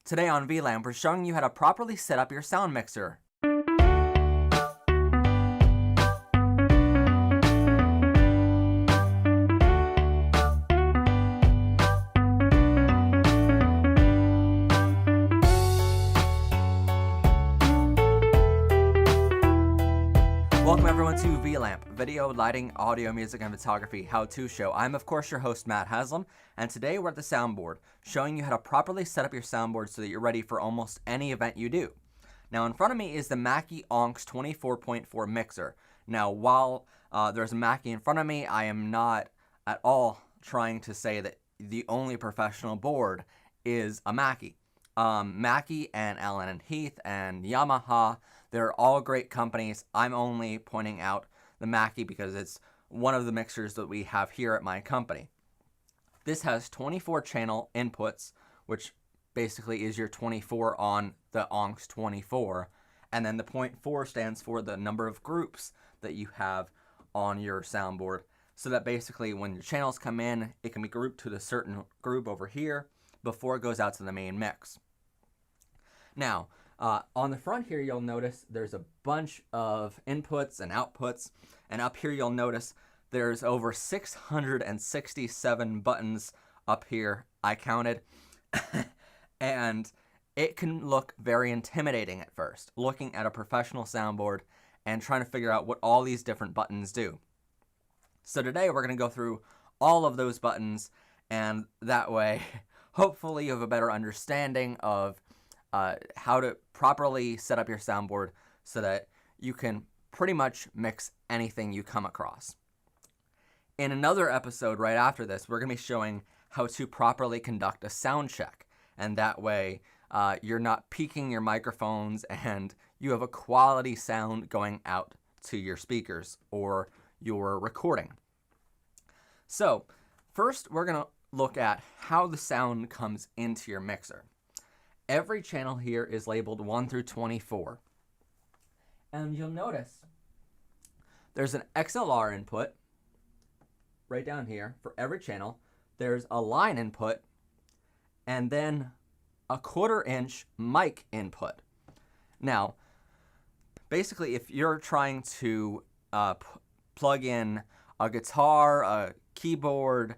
Today on VLAMP, we're showing you how to properly set up your sound mixer. Welcome everyone to VLAMP, Video, Lighting, Audio, Music, and Photography How-To Show. I'm of course your host Matt Haslam, and today we're at the soundboard, showing you how to properly set up your soundboard so that you're ready for almost any event you do. Now in front of me is the Mackie Onx 24.4 mixer. Now while there's a Mackie in front of me, I am not at all trying to say that the only professional board is a Mackie. Mackie and Allen & Heath and Yamaha, they're all great companies. I'm only pointing out the Mackie because it's one of the mixers that we have here at my company. This has 24 channel inputs, which basically is your 24 on the Onx 24. And then the 0.4 stands for the number of groups that you have on your soundboard. So that basically when your channels come in, it can be grouped to a certain group over here before it goes out to the main mix. Now, on the front here, you'll notice there's a bunch of inputs and outputs, and up here you'll notice there's over 667 buttons up here, I counted, and it can look very intimidating at first, looking at a professional soundboard and trying to figure out what all these different buttons do. So today we're going to go through all of those buttons, and that way, hopefully you have a better understanding of how to properly set up your soundboard so that you can pretty much mix anything you come across. In another episode right after this, we're going to be showing how to properly conduct a sound check, and that way you're not peaking your microphones and you have a quality sound going out to your speakers or your recording. So first we're going to look at how the sound comes into your mixer. Every channel here is labeled 1 through 24. And you'll notice there's an XLR input right down here for every channel. There's a line input and then a 1/4 inch mic input. Now, basically if you're trying to plug in a guitar, a keyboard,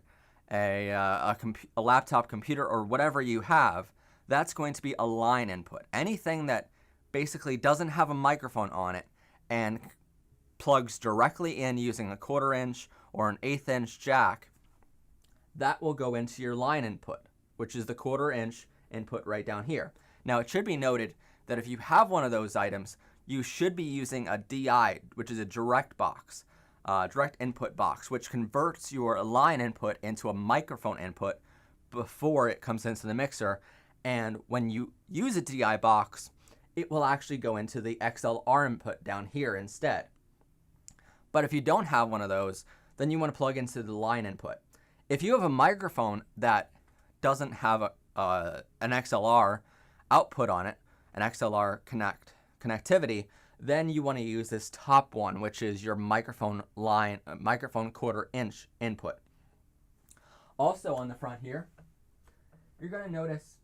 a laptop computer, or whatever you have, that's going to be a line input. Anything that basically doesn't have a microphone on it and plugs directly in using a 1/4 inch or an 1/8 inch jack, that will go into your line input, which is the 1/4 inch input right down here. Now it should be noted that if you have one of those items, you should be using a DI, which is a direct box, direct input box, which converts your line input into a microphone input before it comes into the mixer. And when you use a DI box, it will actually go into the XLR input down here instead. But if you don't have one of those, then you want to plug into the line input. If you have a microphone that doesn't have an XLR output on it, an XLR connectivity, then you want to use this top one, which is your microphone line, microphone 1/4 inch input. Also on the front here, you're going to notice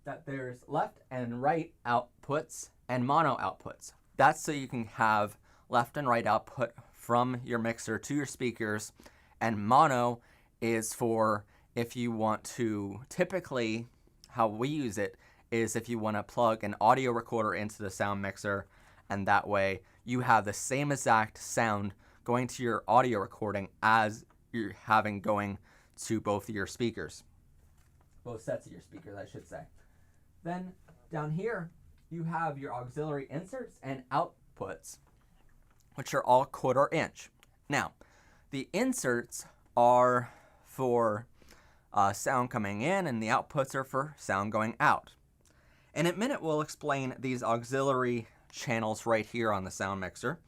that there's left and right outputs and mono outputs. That's so you can have left and right output from your mixer to your speakers, and mono is for if you want to, typically how we use it is if you want to plug an audio recorder into the sound mixer, and that way you have the same exact sound going to your audio recording as you're having going to both of your speakers. Both sets of your speakers, I should say. Then down here, you have your auxiliary inserts and outputs, which are all 1/4 inch. Now, the inserts are for sound coming in, and the outputs are for sound going out. In a minute, we'll explain these auxiliary channels right here on the sound mixer.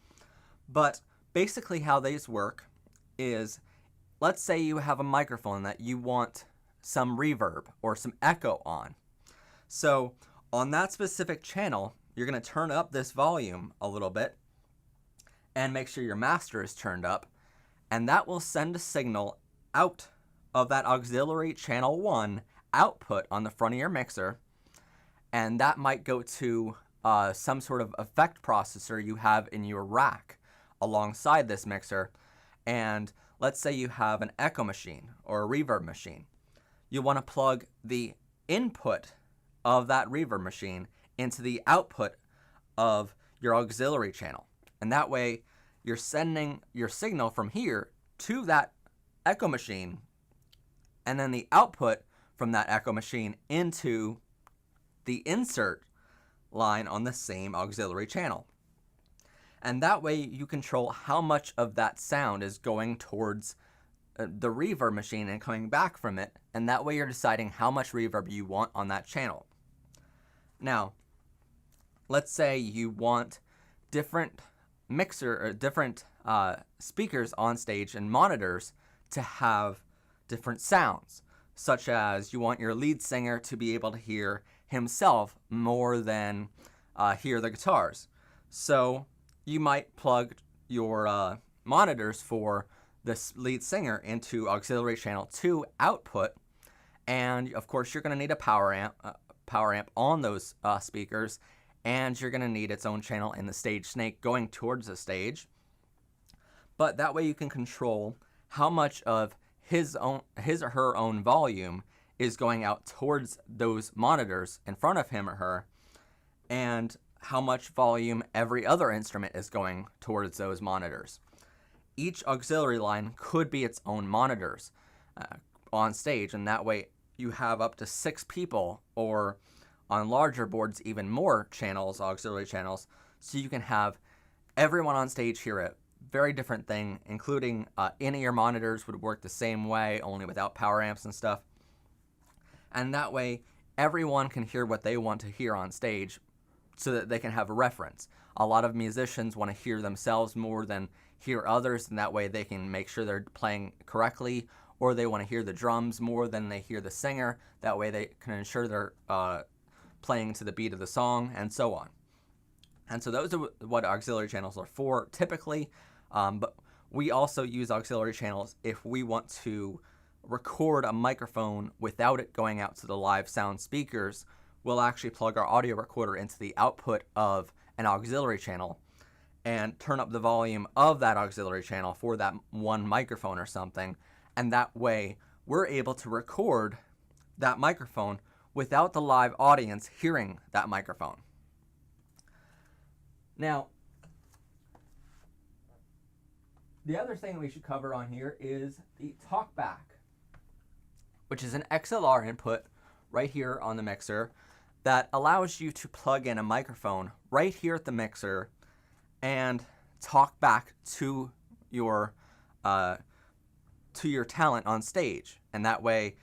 But basically how these work is, let's say you have a microphone that you want some reverb or some echo on. So on that specific channel, you're going to turn up this volume a little bit and make sure your master is turned up, and that will send a signal out of that auxiliary channel 1 output on the front of your mixer, and that might go to some sort of effect processor you have in your rack alongside this mixer. And let's say you have an echo machine or a reverb machine. You want to plug the input of that reverb machine into the output of your auxiliary channel. And that way you're sending your signal from here to that echo machine, and then the output from that echo machine into the insert line on the same auxiliary channel. And that way you control how much of that sound is going towards the reverb machine and coming back from it, and that way you're deciding how much reverb you want on that channel. Now, let's say you want different speakers on stage and monitors to have different sounds, such as you want your lead singer to be able to hear himself more than hear the guitars. So you might plug your monitors for the lead singer into auxiliary channel 2 output, and of course you're going to need a power amp on those speakers, and you're going to need its own channel in the stage snake going towards the stage. But that way you can control how much of his or her own volume is going out towards those monitors in front of him or her, and how much volume every other instrument is going towards those monitors. Each auxiliary line could be its own monitors on stage, and that way you have up to 6 people, or on larger boards even more channels, auxiliary channels, so you can have everyone on stage hear a very different thing, including in-ear monitors would work the same way, only without power amps and stuff. And that way everyone can hear what they want to hear on stage, so that they can have a reference. A lot of musicians want to hear themselves more than hear others, and that way they can make sure they're playing correctly, or they want to hear the drums more than they hear the singer. That way they can ensure they're playing to the beat of the song, and so on. And so those are what auxiliary channels are for typically, but we also use auxiliary channels if we want to record a microphone without it going out to the live sound speakers. We'll actually plug our audio recorder into the output of an auxiliary channel and turn up the volume of that auxiliary channel for that one microphone or something, and that way we're able to record that microphone without the live audience hearing that microphone. Now, the other thing we should cover on here is the Talkback, which is an XLR input right here on the mixer that allows you to plug in a microphone right here at the mixer and talk back to your talent on stage. And that way,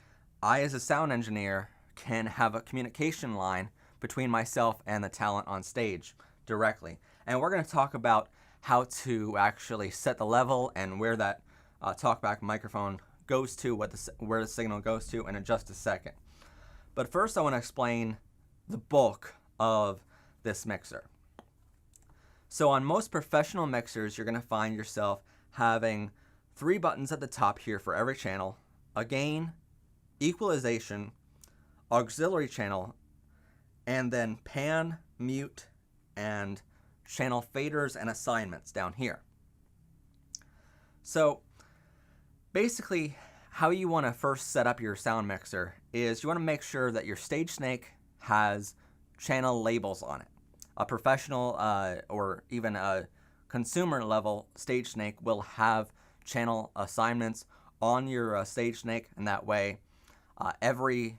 I as a sound engineer can have a communication line between myself and the talent on stage directly. And we're going to talk about how to actually set the level and where that talkback microphone goes to, where the signal goes to, in just a second. But first I want to explain the bulk of this mixer. So on most professional mixers, you're going to find yourself having 3 buttons at the top here for every channel: a gain, equalization, auxiliary channel, and then pan, mute, and channel faders and assignments down here. So basically, how you want to first set up your sound mixer is you want to make sure that your stage snake has channel labels on it. A professional or even a consumer level stage snake will have channel assignments on your stage snake, and that way every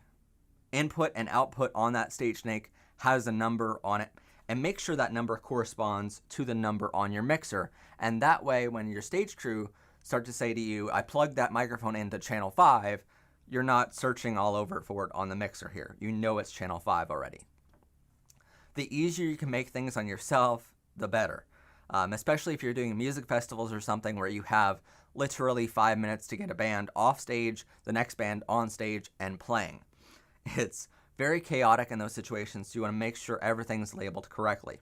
input and output on that stage snake has a number on it, and make sure that number corresponds to the number on your mixer. And that way when your stage crew start to say to you, I plugged that microphone into channel 5, you're not searching all over for it on the mixer here. You know it's channel 5 already. The easier you can make things on yourself, the better. Especially if you're doing music festivals or something where you have literally 5 minutes to get a band off stage, the next band on stage, and playing. It's very chaotic in those situations, so you want to make sure everything's labeled correctly.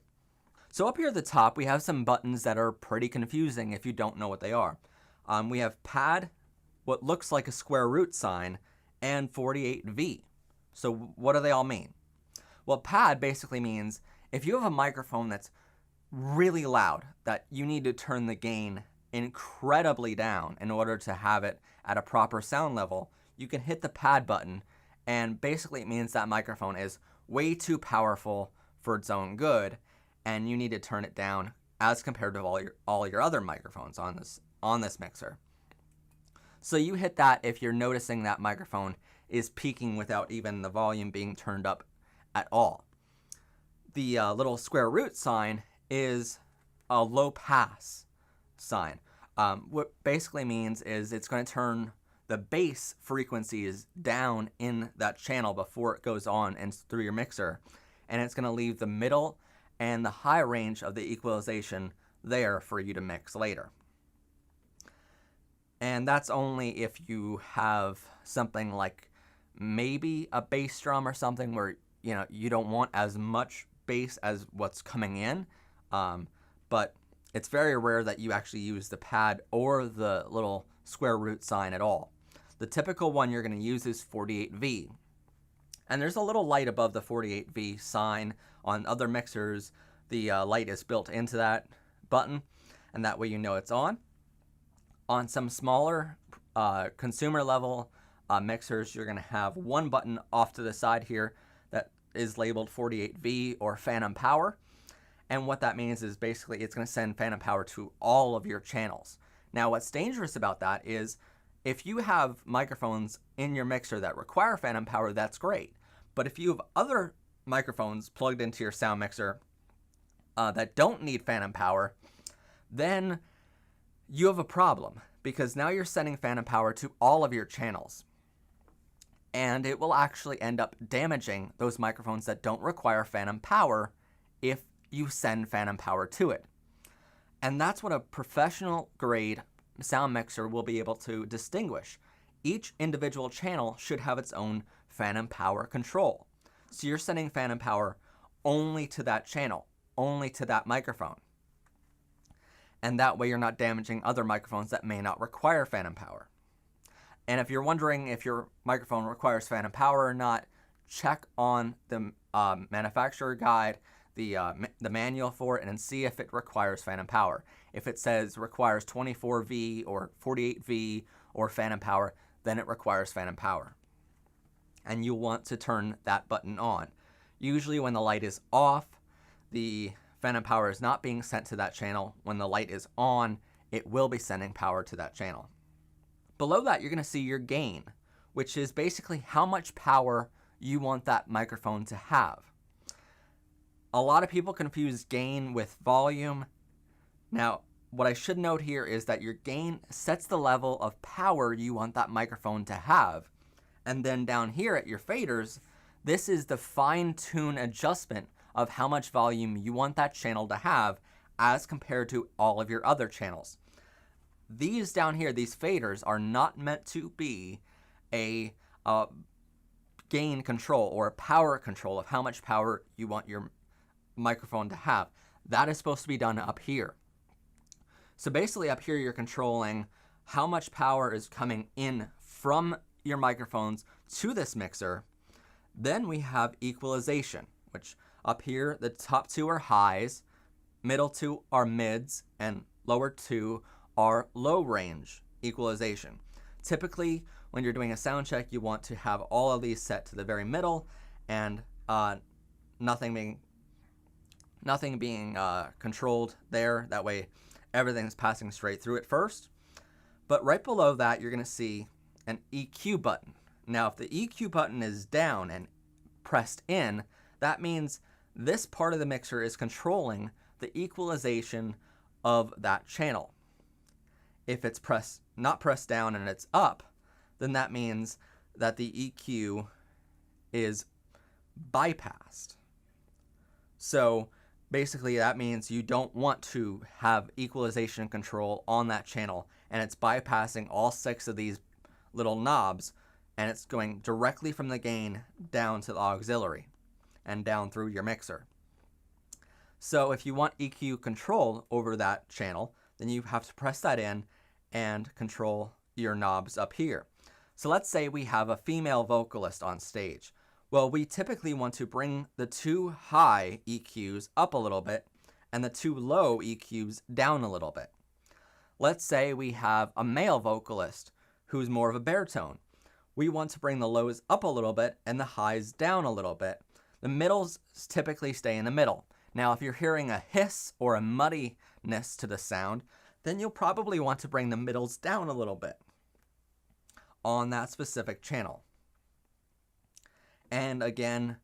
So up here at the top, we have some buttons that are pretty confusing if you don't know what they are. We have pad, what looks like a square root sign, and 48V. So what do they all mean? Well, pad basically means if you have a microphone that's really loud, that you need to turn the gain incredibly down in order to have it at a proper sound level, you can hit the pad button, and basically it means that microphone is way too powerful for its own good, and you need to turn it down as compared to all your other microphones on this mixer. So you hit that if you're noticing that microphone is peaking without even the volume being turned up at all. The little square root sign is a low pass sign. What basically means is it's going to turn the bass frequencies down in that channel before it goes on and through your mixer, and it's going to leave the middle and the high range of the equalization there for you to mix later. And that's only if you have something like maybe a bass drum or something where you don't want as much bass as what's coming in, but it's very rare that you actually use the pad or the little square root sign at all. The typical one you're going to use is 48V. And there's a little light above the 48V sign. On other mixers, the light is built into that button, and that way you know it's on. On some smaller consumer level mixers, you're going to have one button off to the side here that is labeled 48V or phantom power. And what that means is basically it's going to send phantom power to all of your channels. Now, what's dangerous about that is if you have microphones in your mixer that require phantom power, that's great. But if you have other microphones plugged into your sound mixer that don't need phantom power, then you have a problem, because now you're sending phantom power to all of your channels. And it will actually end up damaging those microphones that don't require phantom power if you send phantom power to it. And that's what a professional grade sound mixer will be able to distinguish. Each individual channel should have its own phantom power control. So you're sending phantom power only to that channel, only to that microphone. And that way you're not damaging other microphones that may not require phantom power. And if you're wondering if your microphone requires phantom power or not, check on the manufacturer guide, the manual for it, and see if it requires phantom power. If it says requires 24V or 48V or phantom power, then it requires phantom power. And you'll want to turn that button on. Usually when the light is off, the phantom power is not being sent to that channel. When the light is on, it will be sending power to that channel. Below that, you're going to see your gain, which is basically how much power you want that microphone to have. A lot of people confuse gain with volume. Now, what I should note here is that your gain sets the level of power you want that microphone to have. And then down here at your faders, this is the fine-tune adjustment of how much volume you want that channel to have as compared to all of your other channels. These down here, these faders, are not meant to be a gain control or a power control of how much power you want your microphone to have. That is supposed to be done up here. So basically up here you're controlling how much power is coming in from your microphones to this mixer. Then we have equalization, which up here the top two are highs, middle two are mids, and lower two are low range equalization. Typically when you're doing a sound check, you want to have all of these set to the very middle and nothing being controlled there. That way everything's passing straight through it first. But right below that, you're going to see an EQ button. Now, if the EQ button is down and pressed in, that means this part of the mixer is controlling the equalization of that channel. If it's not pressed down and it's up, then that means that the EQ is bypassed. So basically that means you don't want to have equalization control on that channel, and it's bypassing all 6 of these little knobs, and it's going directly from the gain down to the auxiliary and down through your mixer. So if you want EQ control over that channel, then you have to press that in and control your knobs up here. So let's say we have a female vocalist on stage. Well, we typically want to bring the two high EQs up a little bit and the two low EQs down a little bit. Let's say we have a male vocalist who's more of a baritone. We want to bring the lows up a little bit and the highs down a little bit. The middles typically stay in the middle. Now, if you're hearing a hiss or a muddiness to the sound, then you'll probably want to bring the middles down a little bit on that specific channel. And again,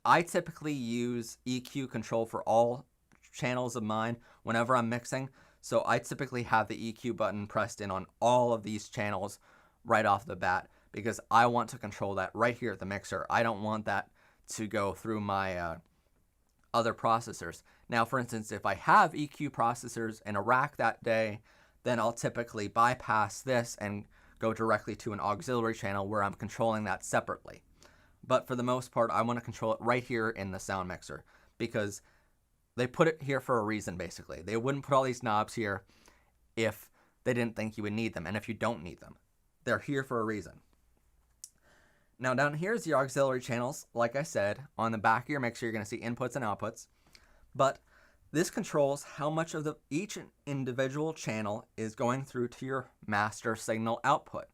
I typically use EQ control for all channels of mine whenever I'm mixing. So I typically have the EQ button pressed in on all of these channels right off the bat because I want to control that right here at the mixer. I don't want that to go through my other processors. Now, for instance, if I have EQ processors in a rack that day, then I'll typically bypass this and go directly to an auxiliary channel where I'm controlling that separately. But for the most part, I want to control it right here in the sound mixer because they put it here for a reason, basically. They wouldn't put all these knobs here if they didn't think you would need them and if you don't need them. They're here for a reason. Now down here is the auxiliary channels. Like I said, on the back of your mixer, you're going to see inputs and outputs. But this controls how much of each individual channel is going through to your master signal output.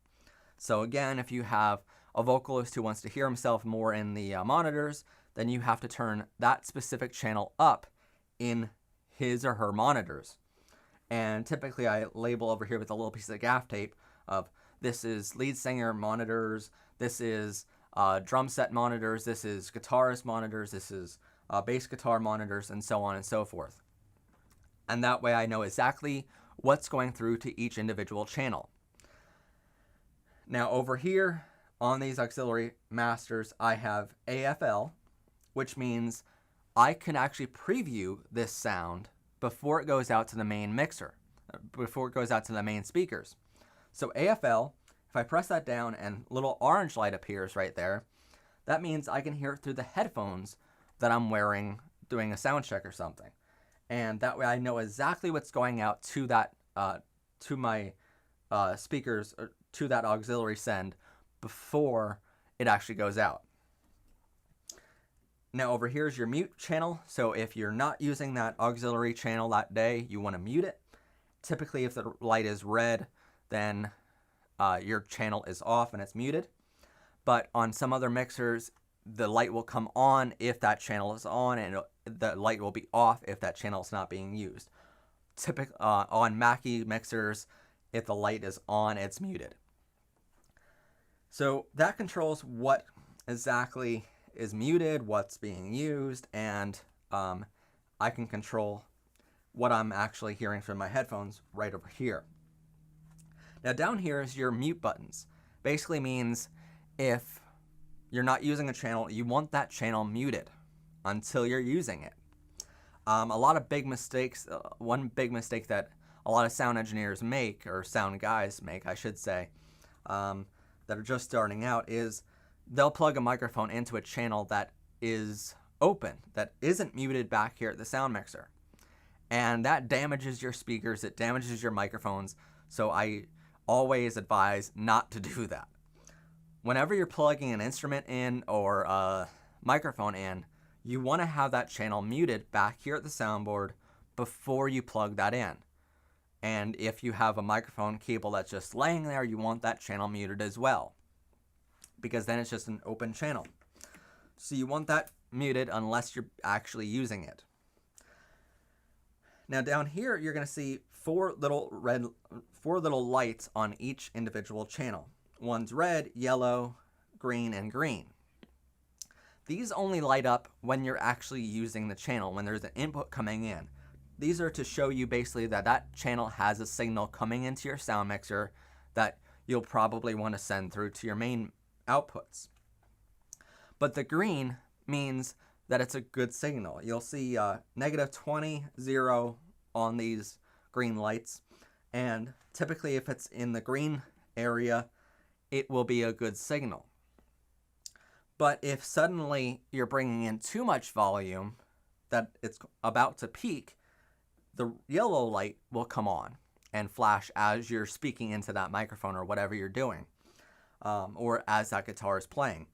So again, if you have a vocalist who wants to hear himself more in the monitors, then you have to turn that specific channel up in his or her monitors. And typically I label over here with a little piece of gaff tape of this is lead singer monitors, this is drum set monitors, this is guitarist monitors, this is bass guitar monitors, and so on and so forth. And that way I know exactly what's going through to each individual channel. Now over here on these auxiliary masters, I have AFL, which means I can actually preview this sound before it goes out to the main mixer, before it goes out to the main speakers. So AFL, if I press that down and a little orange light appears right there, that means I can hear it through the headphones that I'm wearing doing a sound check or something. And that way I know exactly what's going out to that, to my speakers, or to that auxiliary send before it actually goes out. Now over here is your mute channel. So if you're not using that auxiliary channel that day, you want to mute it. Typically if the light is red, then your channel is off and it's muted. But on some other mixers, the light will come on if that channel is on, and the light will be off if that channel is not being used. On Mackie mixers, if the light is on, it's muted. So that controls what exactly is muted, what's being used, and I can control what I'm actually hearing from my headphones right over here. Now down here is your mute buttons. Basically means if you're not using a channel, you want that channel muted until you're using it. A lot of big mistakes, one big mistake that a lot of sound engineers make, or sound guys make, I should say, that are just starting out, is they'll plug a microphone into a channel that is open, that isn't muted back here at the sound mixer. And that damages your speakers, it damages your microphones, so I always advise not to do that. Whenever you're plugging an instrument in or a microphone in, you want to have that channel muted back here at the soundboard before you plug that in. And if you have a microphone cable that's just laying there, you want that channel muted as well, because then it's just an open channel. So you want that muted unless you're actually using it. Now down here, you're going to see four little lights on each individual channel. One's red, yellow, green, and green. These only light up when you're actually using the channel, when there's an input coming in. These are to show you basically that that channel has a signal coming into your sound mixer that you'll probably want to send through to your main outputs. But the green means that it's a good signal. You'll see -20, 0 on these green lights, and typically if it's in the green area, it will be a good signal. But if suddenly you're bringing in too much volume that it's about to peak, the yellow light will come on and flash as you're speaking into that microphone or whatever you're doing, or as that guitar is playing.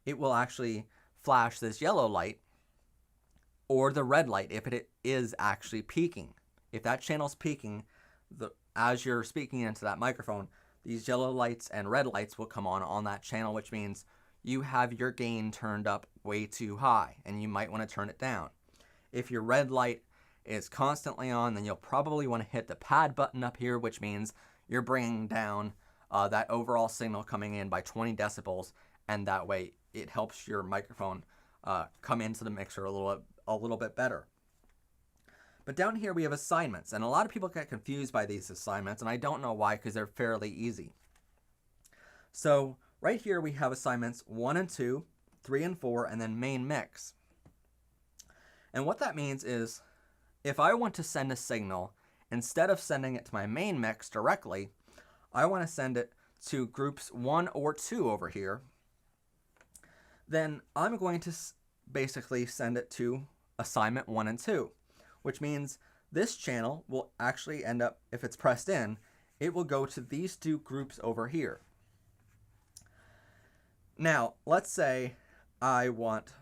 it will actually flash this yellow light or the red light if it is actually peaking. If that channel's peaking, as you're speaking into that microphone, these yellow lights and red lights will come on that channel, which means you have your gain turned up way too high and you might want to turn it down. If your red light is constantly on, then you'll probably want to hit the pad button up here, which means you're bringing down that overall signal coming in by 20 decibels, and that way it helps your microphone come into the mixer a little bit better. But down here we have assignments, and a lot of people get confused by these assignments, and I don't know why, because they're fairly easy. So right here we have assignments 1 and 2, 3 and 4, and then main mix. And what that means is, if I want to send a signal, instead of sending it to my main mix directly, I want to send it to groups 1 or 2 over here, then I'm going to basically send it to assignment 1 and 2, which means this channel will actually end up, if it's pressed in, it will go to these 2 groups over here. Now, let's say I want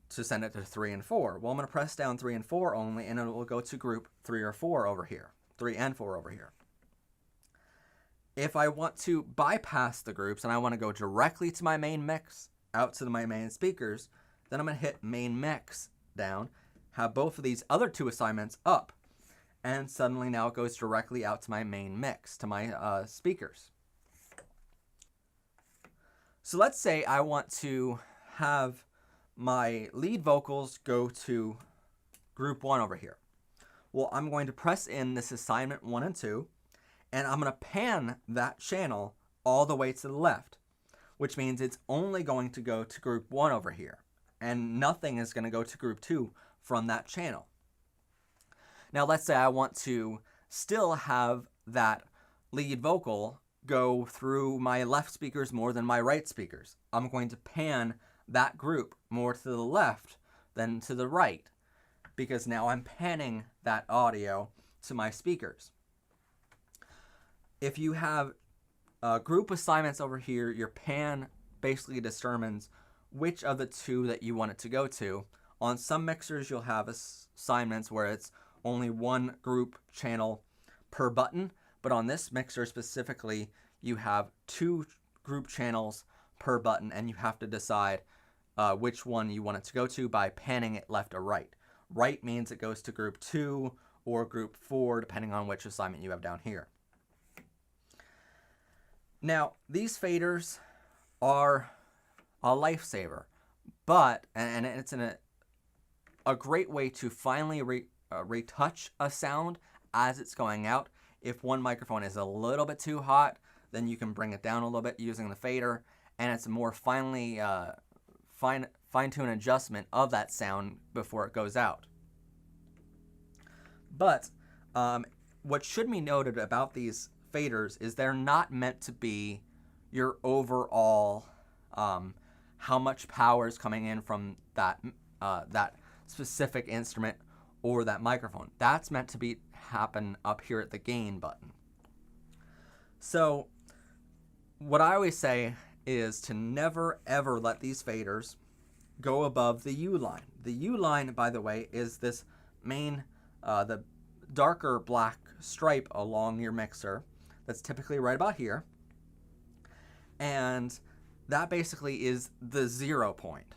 to send it to 3 and 4. Well, I'm going to press down 3 and 4 only, and it will go to group 3 or 4 over here, 3 and 4 over here. If I want to bypass the groups and I want to go directly to my main mix, out to my main speakers, then I'm going to hit main mix down, have both of these other 2 assignments up, and suddenly now it goes directly out to my main mix, to my speakers. So let's say I want to have my lead vocals go to group 1 over here. Well, I'm going to press in this assignment 1 and 2, and I'm going to pan that channel all the way to the left, which means it's only going to go to group 1 over here, and nothing is going to go to group 2 from that channel. Now let's say I want to still have that lead vocal go through my left speakers more than my right speakers. I'm going to pan that group more to the left than to the right, because now I'm panning that audio to my speakers. If you have group assignments over here, your pan basically determines which of the 2 that you want it to go to. On some mixers, you'll have assignments where it's only 1 group channel per button, but on this mixer specifically, you have 2 group channels per button, and you have to decide which one you want it to go to by panning it left or right. Right means it goes to group 2 or group 4, depending on which assignment you have down here. Now, these faders are a lifesaver, but, and it's a great way to finally retouch a sound as it's going out. If one microphone is a little bit too hot, then you can bring it down a little bit using the fader, and it's a more fine-tune adjustment of that sound before it goes out. But what should be noted about these faders is they're not meant to be your overall how much power is coming in from that specific instrument or that microphone. That's meant to happen up here at the gain button. So what I always say is to never ever let these faders go above the U line. The U line, by the way, is this main, the darker black stripe along your mixer that's typically right about here. And that basically is the 0 point.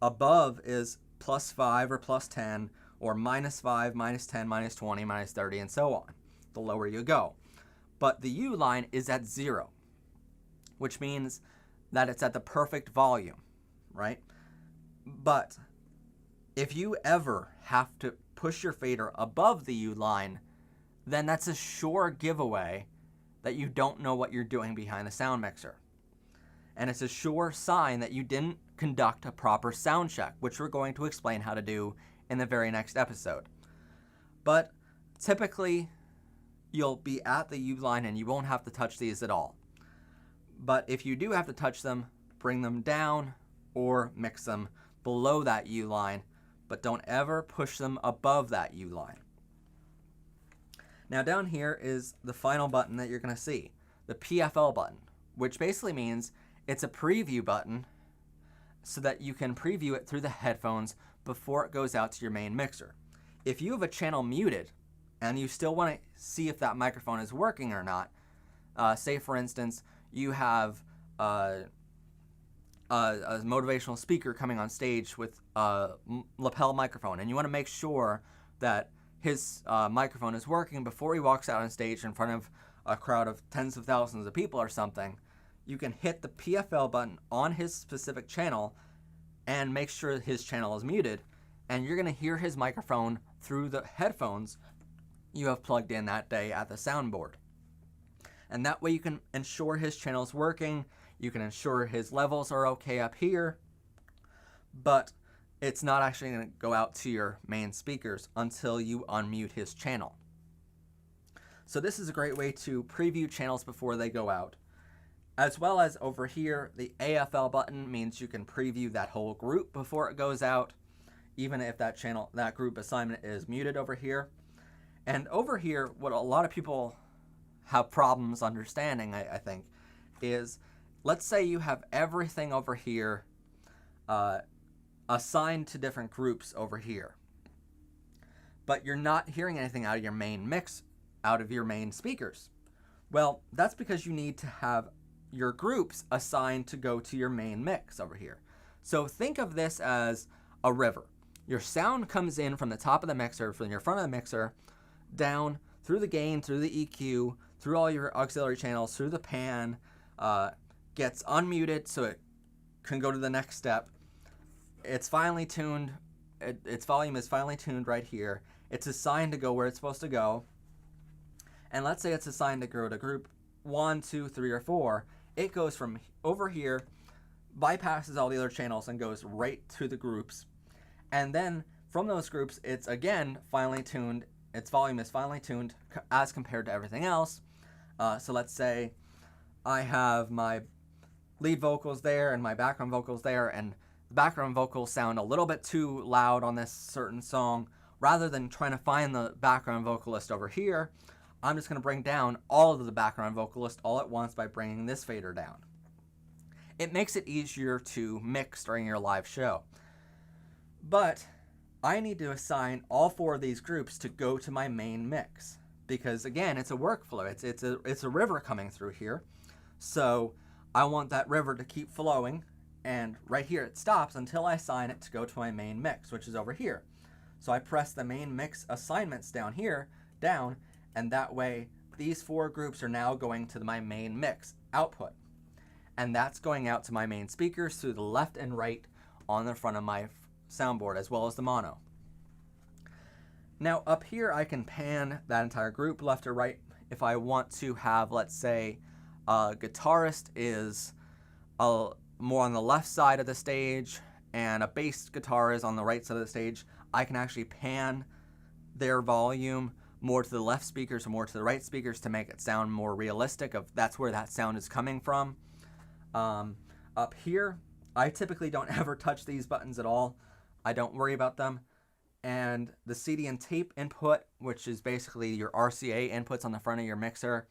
Above is +5 or +10 or -5, -10, -20, -30, and so on, the lower you go. But the U line is at 0, which means that it's at the perfect volume, right? But if you ever have to push your fader above the U line, then that's a sure giveaway that you don't know what you're doing behind the sound mixer. And it's a sure sign that you didn't conduct a proper sound check, which we're going to explain how to do in the very next episode. But typically, you'll be at the U line and you won't have to touch these at all. But if you do have to touch them, bring them down or mix them below that U line, but don't ever push them above that U line. Now down here is the final button that you're going to see, the PFL button, which basically means it's a preview button so that you can preview it through the headphones before it goes out to your main mixer. If you have a channel muted and you still want to see if that microphone is working or not, say for instance you have a motivational speaker coming on stage with a lapel microphone, and you want to make sure that his microphone is working before he walks out on stage in front of a crowd of tens of thousands of people or something, you can hit the PFL button on his specific channel and make sure his channel is muted, and you're going to hear his microphone through the headphones you have plugged in that day at the soundboard. And that way you can ensure his channel is working, you can ensure his levels are okay up here, but it's not actually going to go out to your main speakers until you unmute his channel. So this is a great way to preview channels before they go out. As well as over here, the AFL button means you can preview that whole group before it goes out, even if that group assignment is muted over here. And over here, what a lot of people have problems understanding, I think, is let's say you have everything over here assigned to different groups over here, but you're not hearing anything out of your main mix, out of your main speakers. Well, that's because you need to have your groups assigned to go to your main mix over here. So think of this as a river. Your sound comes in from the top of the mixer, from your front of the mixer, down through the gain, through the EQ, through all your auxiliary channels, through the pan, gets unmuted so it can go to the next step. It's finely tuned, its volume is finely tuned right here. It's assigned to go where it's supposed to go. And let's say it's assigned to go to group 1, 2, 3, or 4. It goes from over here, bypasses all the other channels, and goes right to the groups. And then from those groups, it's again finely tuned. Its volume is finely tuned as compared to everything else. So let's say I have my lead vocals there and my background vocals there, and the background vocals sound a little bit too loud on this certain song. Rather than trying to find the background vocalist over here, I'm just going to bring down all of the background vocalist all at once by bringing this fader down. It makes it easier to mix during your live show. But I need to assign all 4 of these groups to go to my main mix, because again, it's a workflow. It's a river coming through here. So I want that river to keep flowing, and right here it stops until I assign it to go to my main mix, which is over here. So I press the main mix assignments down here, down, and that way these 4 groups are now going to my main mix output. And that's going out to my main speakers through the left and right on the front of my soundboard, as well as the mono. Now up here I can pan that entire group left or right. If I want to have, let's say, a guitarist is more on the left side of the stage and a bass guitar is on the right side of the stage, I can actually pan their volume more to the left speakers or more to the right speakers to make it sound more realistic of that's where that sound is coming from. Up here, I typically don't ever touch these buttons at all. I don't worry about them. And the CD and tape input, which is basically your RCA inputs on the front of your mixer,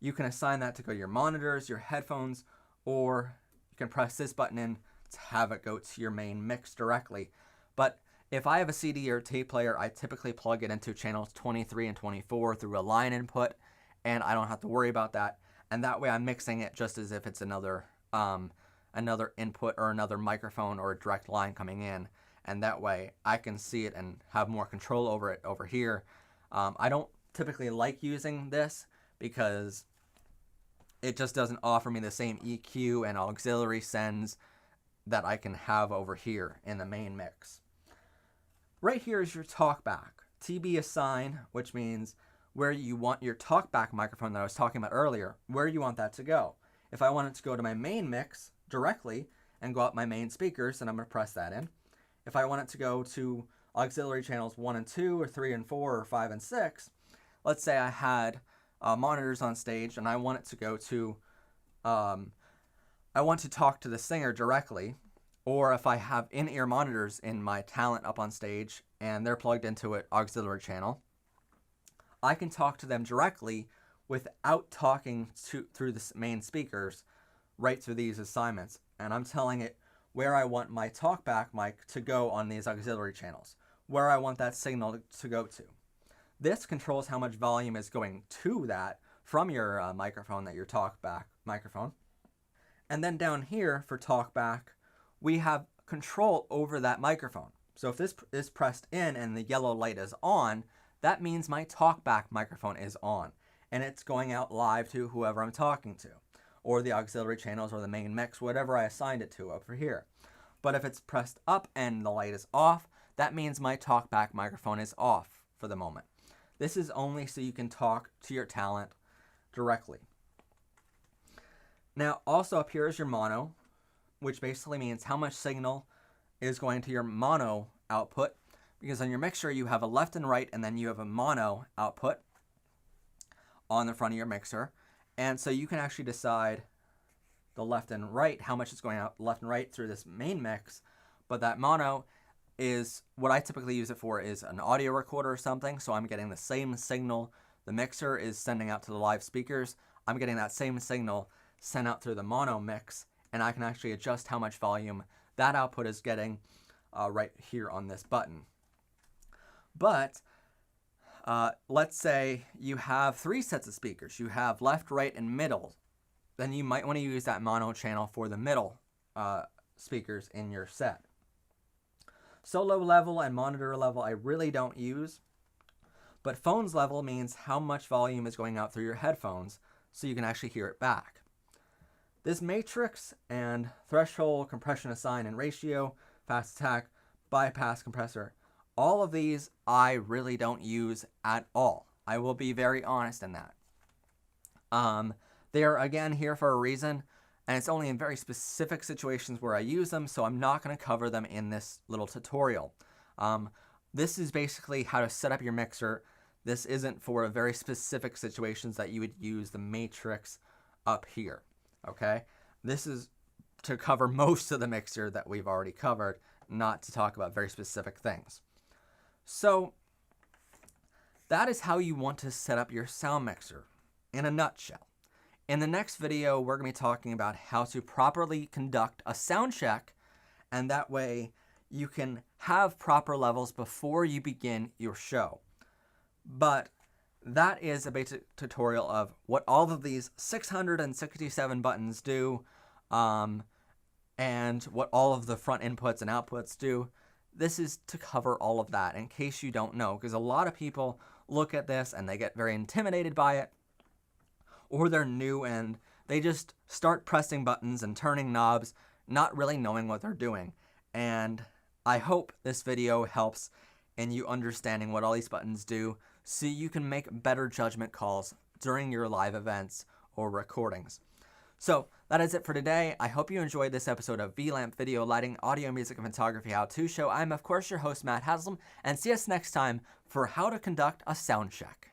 you can assign that to go to your monitors, your headphones, or you can press this button in to have it go to your main mix directly. But if I have a CD or tape player, I typically plug it into channels 23 and 24 through a line input, and I don't have to worry about that. And that way I'm mixing it just as if it's another input or another microphone or a direct line coming in. And that way I can see it and have more control over it over here. I don't typically like using this because it just doesn't offer me the same EQ and auxiliary sends that I can have over here in the main mix. Right here is your Talkback. TB assign, which means where you want your Talkback microphone that I was talking about earlier, where you want that to go. If I want it to go to my main mix directly and go out my main speakers, then I'm going to press that in. If I want it to go to auxiliary channels 1 and 2 or 3 and 4 or 5 and 6, let's say I had monitors on stage and I want it to go to, I want to talk to the singer directly, or if I have in-ear monitors in my talent up on stage and they're plugged into an auxiliary channel, I can talk to them directly without talking through the main speakers right through these assignments. And I'm telling it where I want my talkback mic to go on these auxiliary channels, where I want that signal to go to. This controls how much volume is going to that from your microphone, that your talkback microphone. And then down here for talkback, we have control over that microphone. So if this is pressed in and the yellow light is on, that means my talkback microphone is on, and it's going out live to whoever I'm talking to, or the auxiliary channels, or the main mix, whatever I assigned it to over here. But if it's pressed up and the light is off, that means my talkback microphone is off for the moment. This is only so you can talk to your talent directly. Now, also up here is your mono, which basically means how much signal is going to your mono output, because on your mixer you have a left and right, and then you have a mono output on the front of your mixer. And so you can actually decide the left and right, how much is going out left and right through this main mix. But that mono is what I typically use it for, is an audio recorder or something. So I'm getting the same signal the mixer is sending out to the live speakers. I'm getting that same signal sent out through the mono mix, and I can actually adjust how much volume that output is getting right here on this button. But let's say you have 3 sets of speakers. You have left, right, and middle. Then you might want to use that mono channel for the middle speakers in your set. Solo level and monitor level I really don't use, but phones level means how much volume is going out through your headphones so you can actually hear it back. This matrix and threshold, compression assign and ratio, fast attack, bypass compressor, all of these I really don't use at all. I will be very honest in that. They're again here for a reason, and it's only in very specific situations where I use them, so I'm not going to cover them in this little tutorial. This is basically how to set up your mixer. This isn't for very specific situations that you would use the matrix up here. Okay? This is to cover most of the mixer that we've already covered, not to talk about very specific things. So that is how you want to set up your sound mixer in a nutshell. In the next video, we're going to be talking about how to properly conduct a sound check, and that way you can have proper levels before you begin your show. But that is a basic tutorial of what all of these 667 buttons do, and what all of the front inputs and outputs do. This is to cover all of that in case you don't know, because a lot of people look at this and they get very intimidated by it, or they're new and they just start pressing buttons and turning knobs, not really knowing what they're doing. And I hope this video helps in you understanding what all these buttons do, so you can make better judgment calls during your live events or recordings. So that is it for today. I hope you enjoyed this episode of VLAMP Video Lighting, Audio, Music, and Photography How-To Show. I'm, of course, your host, Matt Haslam, and see us next time for how to conduct a sound check.